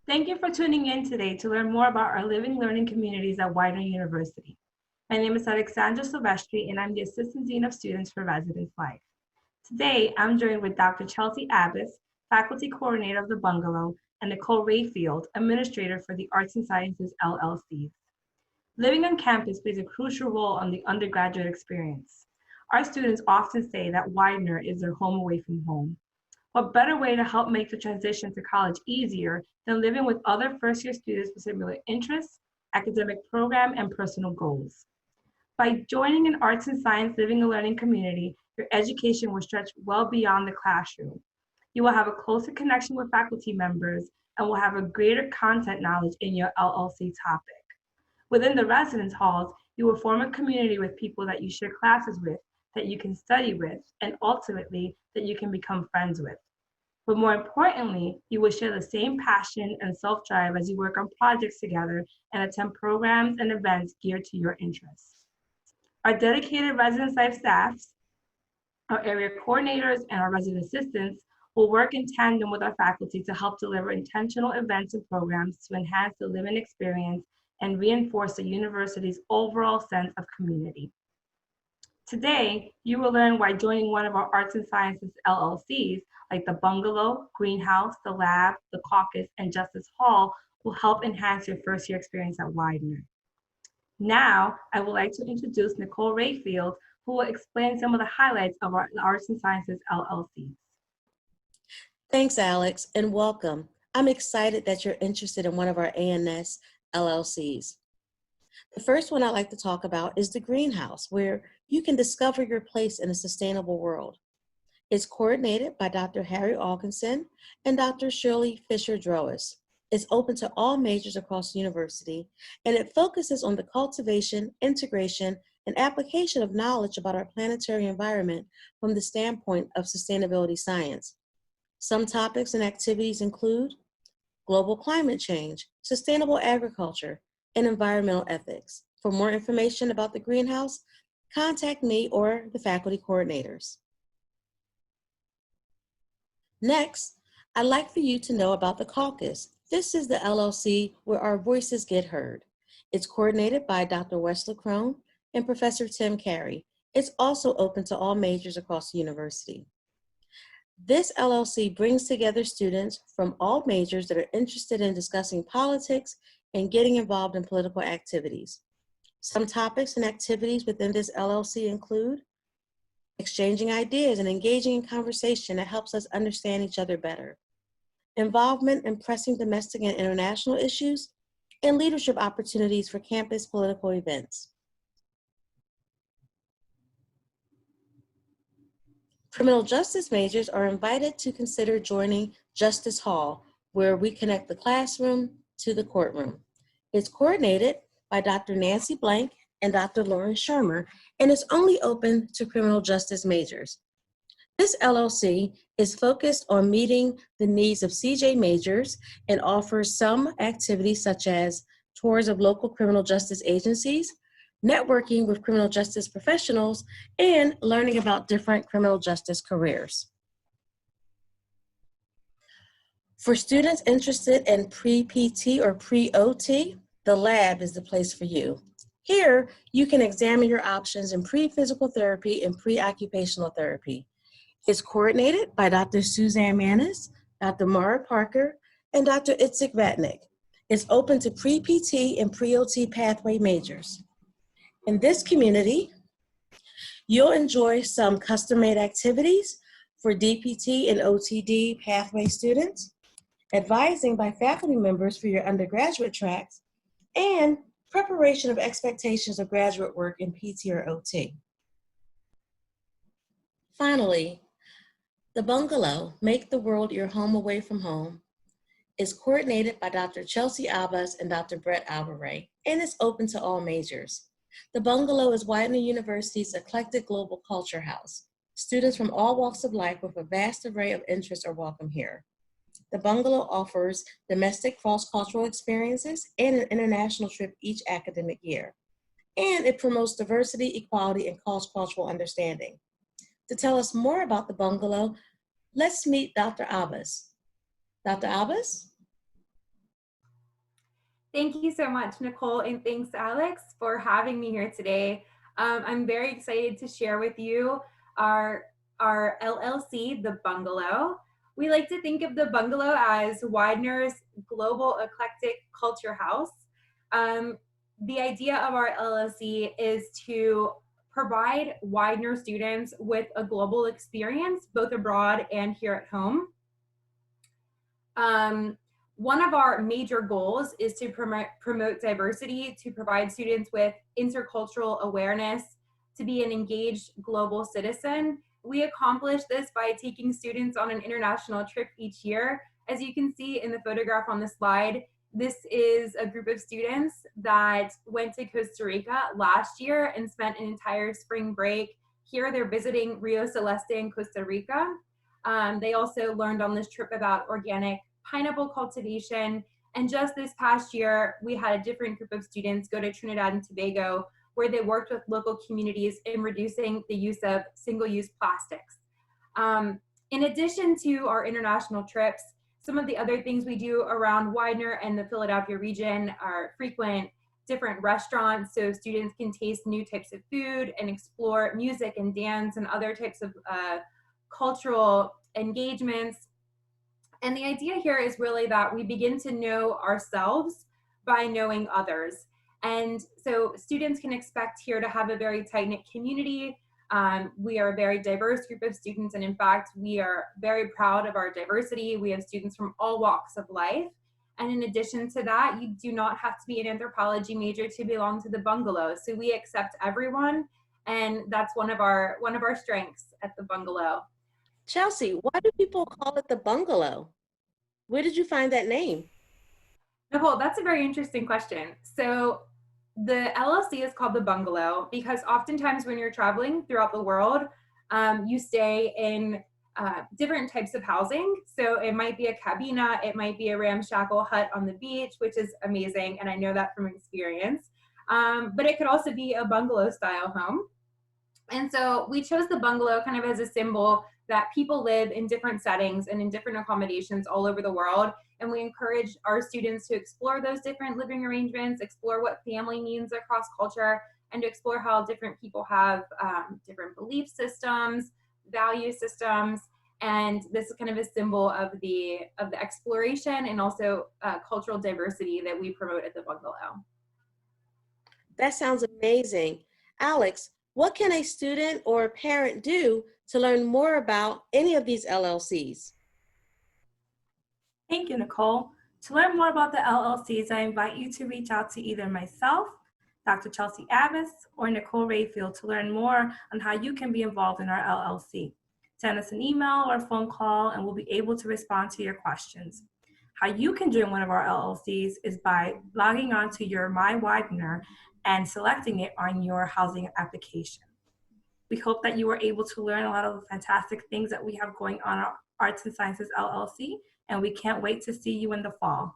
Thank you for tuning in today to learn more about our living learning communities at Widener University. My name is Alexandra Silvestri, and I'm the Assistant Dean of Students for Residence Life. Today, I'm joined with Dr. Chelsea Abbas, Faculty Coordinator of the Bungalow, and Nicole Rayfield, Administrator for the Arts and Sciences LLCs. Living on campus plays a crucial role on the undergraduate experience. Our students often say that Widener is their home away from home. What better way to help make the transition to college easier than living with other first-year students with similar interests, academic program, and personal goals? By joining an arts and science living and learning community, your education will stretch well beyond the classroom. You will have a closer connection with faculty members and will have a greater content knowledge in your LLC topic. Within the residence halls, you will form a community with people that you share classes with, that you can study with, and ultimately that you can become friends with. But more importantly, you will share the same passion and self-drive as you work on projects together and attend programs and events geared to your interests. Our dedicated residence life staffs, our area coordinators, and our resident assistants will work in tandem with our faculty to help deliver intentional events and programs to enhance the living experience and reinforce the university's overall sense of community. Today, you will learn why joining one of our arts and sciences LLCs, like the Bungalow, Greenhouse, the Lab, the Caucus, and Justice Hall, will help enhance your first year experience at Widener. Now, I would like to introduce Nicole Rayfield, who will explain some of the highlights of our arts and sciences LLCs. Thanks, Alex, and welcome. I'm excited that you're interested in one of our ANS LLCs. The first one I'd like to talk about is the Greenhouse, where you can discover your place in a sustainable world. It's coordinated by Dr. Harry Alkinson and Dr. Shirley Fisher-Droas. It's open to all majors across the university, and it focuses on the cultivation, integration, and application of knowledge about our planetary environment from the standpoint of sustainability science. Some topics and activities include global climate change, sustainable agriculture, and environmental ethics. For more information about the Greenhouse, contact me or the faculty coordinators. Next, I'd like for you to know about the Caucus. This is the LLC where our voices get heard. It's coordinated by Dr. Wesley Crone and Professor Tim Carey. It's also open to all majors across the university. This LLC brings together students from all majors that are interested in discussing politics and getting involved in political activities. Some topics and activities within this LLC include exchanging ideas and engaging in conversation that helps us understand each other better, involvement in pressing domestic and international issues, and leadership opportunities for campus political events. Criminal justice majors are invited to consider joining Justice Hall, where we connect the classroom to the courtroom. It's coordinated by Dr. Nancy Blank and Dr. Lauren Shermer, and is only open to criminal justice majors. This LLC is focused on meeting the needs of CJ majors and offers some activities such as tours of local criminal justice agencies, networking with criminal justice professionals, and learning about different criminal justice careers. For students interested in pre-PT or pre-OT, the lab is the place for you. Here, you can examine your options in pre-physical therapy and pre-occupational therapy. It's coordinated by Dr. Suzanne Manis, Dr. Mara Parker, and Dr. Itzik Vatnik. It's open to pre-PT and pre-OT pathway majors. In this community, you'll enjoy some custom-made activities for DPT and OTD pathway students, advising by faculty members for your undergraduate tracks, and preparation of expectations of graduate work in PT or OT. Finally, the Bungalow, Make the World Your Home Away from Home, is coordinated by Dr. Chelsea Abbas and Dr. Brett Alvarez, and is open to all majors. The Bungalow is Widener University's eclectic global culture house. Students from all walks of life with a vast array of interests are welcome here. The Bungalow offers domestic cross-cultural experiences and an international trip each academic year. And it promotes diversity, equality, and cross-cultural understanding. To tell us more about the Bungalow, let's meet Dr. Abbas. Dr. Abbas? Thank you so much, Nicole, and thanks, Alex, for having me here today. I'm very excited to share with you our, our LLC, The Bungalow. We like to think of The Bungalow as Widener's global eclectic culture house. Um, the idea of our LLC is to provide Widener students with a global experience, both abroad and here at home. Um, One of our major goals is to promote diversity, to provide students with intercultural awareness, to be an engaged global citizen. We accomplish this by taking students on an international trip each year. As you can see in the photograph on the slide, this is a group of students that went to Costa Rica last year and spent an entire spring break. Here they're visiting Rio Celeste in Costa Rica. They also learned on this trip about organic pineapple cultivation. And just this past year, we had a different group of students go to Trinidad and Tobago, where they worked with local communities in reducing the use of single-use plastics. In addition to our international trips, some of the other things we do around Widener and the Philadelphia region are frequent different restaurants so students can taste new types of food and explore music and dance and other types of cultural engagements. And the idea here is really that we begin to know ourselves by knowing others. And so students can expect here to have a very tight-knit community. We are a very diverse group of students, and in fact, we are very proud of our diversity. We have students from all walks of life. And in addition to that, you do not have to be an anthropology major to belong to the Bungalow. So we accept everyone, and that's one of our strengths at the Bungalow. Chelsea, why do people call it the Bungalow? Where did you find that name? Nicole, that's a very interesting question. So the LLC is called the Bungalow because oftentimes when you're traveling throughout the world, you stay in different types of housing. So it might be a cabina, it might be a ramshackle hut on the beach, which is amazing, and I know that from experience. But it could also be a bungalow style home. And so we chose the bungalow kind of as a symbol that people live in different settings and in different accommodations all over the world. And we encourage our students to explore those different living arrangements, explore what family means across culture, and to explore how different people have different belief systems, value systems. And this is kind of a symbol of the exploration and also cultural diversity that we promote at the Bungalow. That sounds amazing. Alex, what can a student or a parent do to learn more about any of these LLCs? Thank you, Nicole. To learn more about the LLCs, I invite you to reach out to either myself, Dr. Chelsea Abbas, or Nicole Rayfield to learn more on how you can be involved in our LLC. Send us an email or phone call and we'll be able to respond to your questions. How you can join one of our LLCs is by logging on to your My Widener and selecting it on your housing application. We hope that you were able to learn a lot of the fantastic things that we have going on our Arts and Sciences LLC, and we can't wait to see you in the fall.